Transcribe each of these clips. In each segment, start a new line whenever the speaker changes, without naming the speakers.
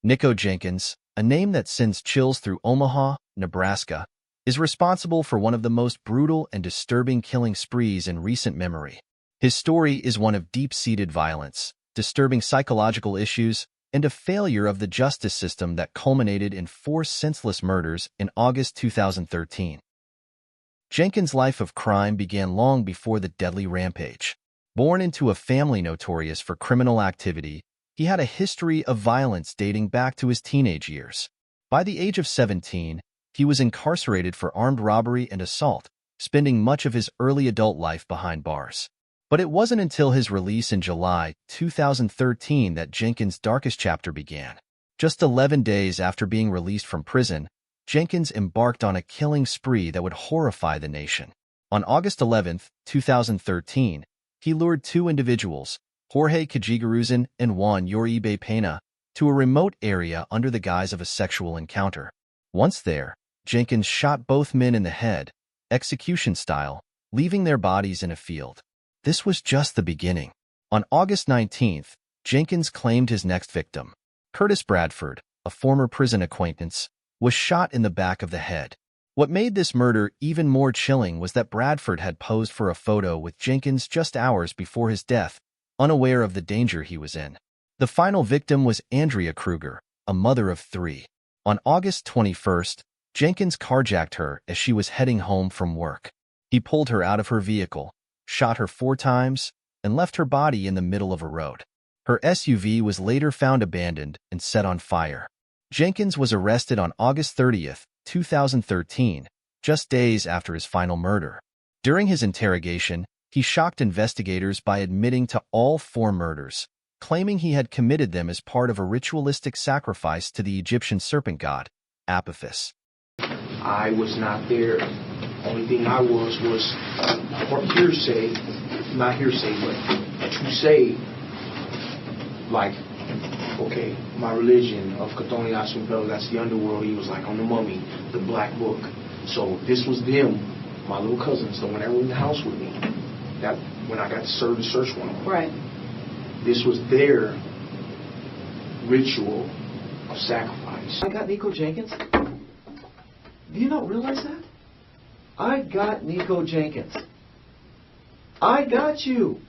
Nikko Jenkins, a name that sends chills through Omaha, Nebraska, is responsible for one of the most brutal and disturbing killing sprees in recent memory. His story is one of deep-seated violence, disturbing psychological issues, and a failure of the justice system that culminated in 4 senseless murders in August 2013. Jenkins' life of crime began long before the deadly rampage. Born into a family notorious for criminal activity, he had a history of violence dating back to his teenage years. By the age of 17, he was incarcerated for armed robbery and assault, spending much of his early adult life behind bars. But it wasn't until his release in July 2013 that Jenkins' darkest chapter began. Just 11 days after being released from prison, Jenkins embarked on a killing spree that would horrify the nation. On August 11, 2013, he lured 2 individuals, Jorge Cajigaruzan and Juan Uribe Pena, to a remote area under the guise of a sexual encounter. Once there, Jenkins shot both men in the head, execution style, leaving their bodies in a field. This was just the beginning. On August 19th, Jenkins claimed his next victim. Curtis Bradford, a former prison acquaintance, was shot in the back of the head. What made this murder even more chilling was that Bradford had posed for a photo with Jenkins just hours before his death, unaware of the danger he was in. The final victim was Andrea Kruger, a mother of 3. On August 21st, Jenkins carjacked her as she was heading home from work. He pulled her out of her vehicle, shot her 4 times, and left her body in the middle of a road. Her SUV was later found abandoned and set on fire. Jenkins was arrested on August 30th, 2013, just days after his final murder. During his interrogation, he shocked investigators by admitting to all 4 murders, claiming he had committed them as part of a ritualistic sacrifice to the Egyptian serpent god, Apophis.
I was not there. Only thing I was hearsay, not hearsay, but to say, like, okay, my religion of Kathoni Asumpel, that's the underworld. He was like on the mummy, the black book. So this was them, my little cousins, the one that were in the house with me. That when I got to serve the search warrant.
Right.
This was their ritual of sacrifice.
I got Nikko Jenkins. Do you not realize that? I got Nikko Jenkins. I got you.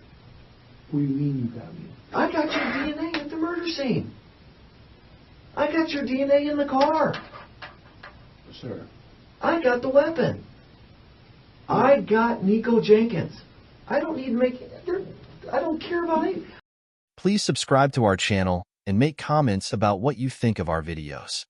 What do you mean you got me?
I got your DNA at the murder scene. I got your DNA in the car.
Sir.
I got the weapon. I got Nikko Jenkins. I don't need to make... I don't care about it.
Please subscribe to our channel and make comments about what you think of our videos.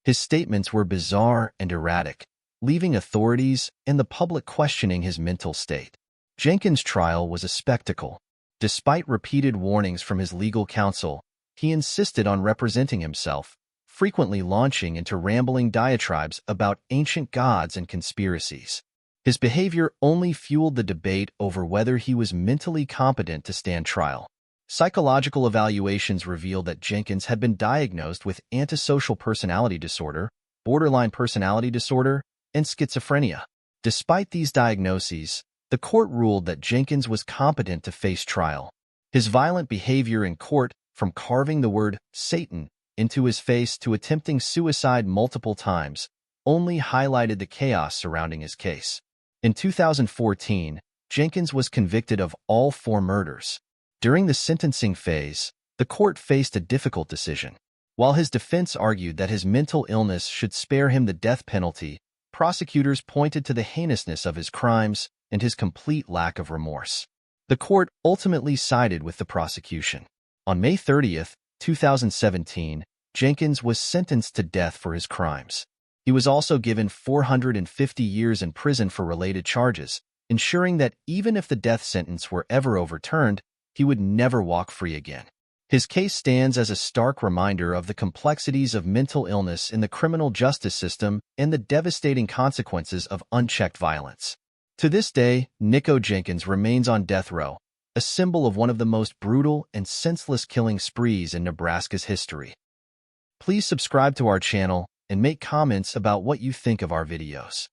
His statements were bizarre and erratic, leaving authorities and the public questioning his mental state. Jenkins' trial was a spectacle. Despite repeated warnings from his legal counsel, he insisted on representing himself, frequently launching into rambling diatribes about ancient gods and conspiracies. His behavior only fueled the debate over whether he was mentally competent to stand trial. Psychological evaluations revealed that Jenkins had been diagnosed with antisocial personality disorder, borderline personality disorder, and schizophrenia. Despite these diagnoses, the court ruled that Jenkins was competent to face trial. His violent behavior in court, from carving the word Satan into his face to attempting suicide multiple times, only highlighted the chaos surrounding his case. In 2014, Jenkins was convicted of all 4 murders. During the sentencing phase, the court faced a difficult decision. While his defense argued that his mental illness should spare him the death penalty, prosecutors pointed to the heinousness of his crimes and his complete lack of remorse. The court ultimately sided with the prosecution. On May 30th, 2017, Jenkins was sentenced to death for his crimes. He was also given 450 years in prison for related charges, ensuring that even if the death sentence were ever overturned, he would never walk free again. His case stands as a stark reminder of the complexities of mental illness in the criminal justice system and the devastating consequences of unchecked violence. To this day, Nikko Jenkins remains on death row, a symbol of one of the most brutal and senseless killing sprees in Nebraska's history. Please subscribe to our channel and make comments about what you think of our videos.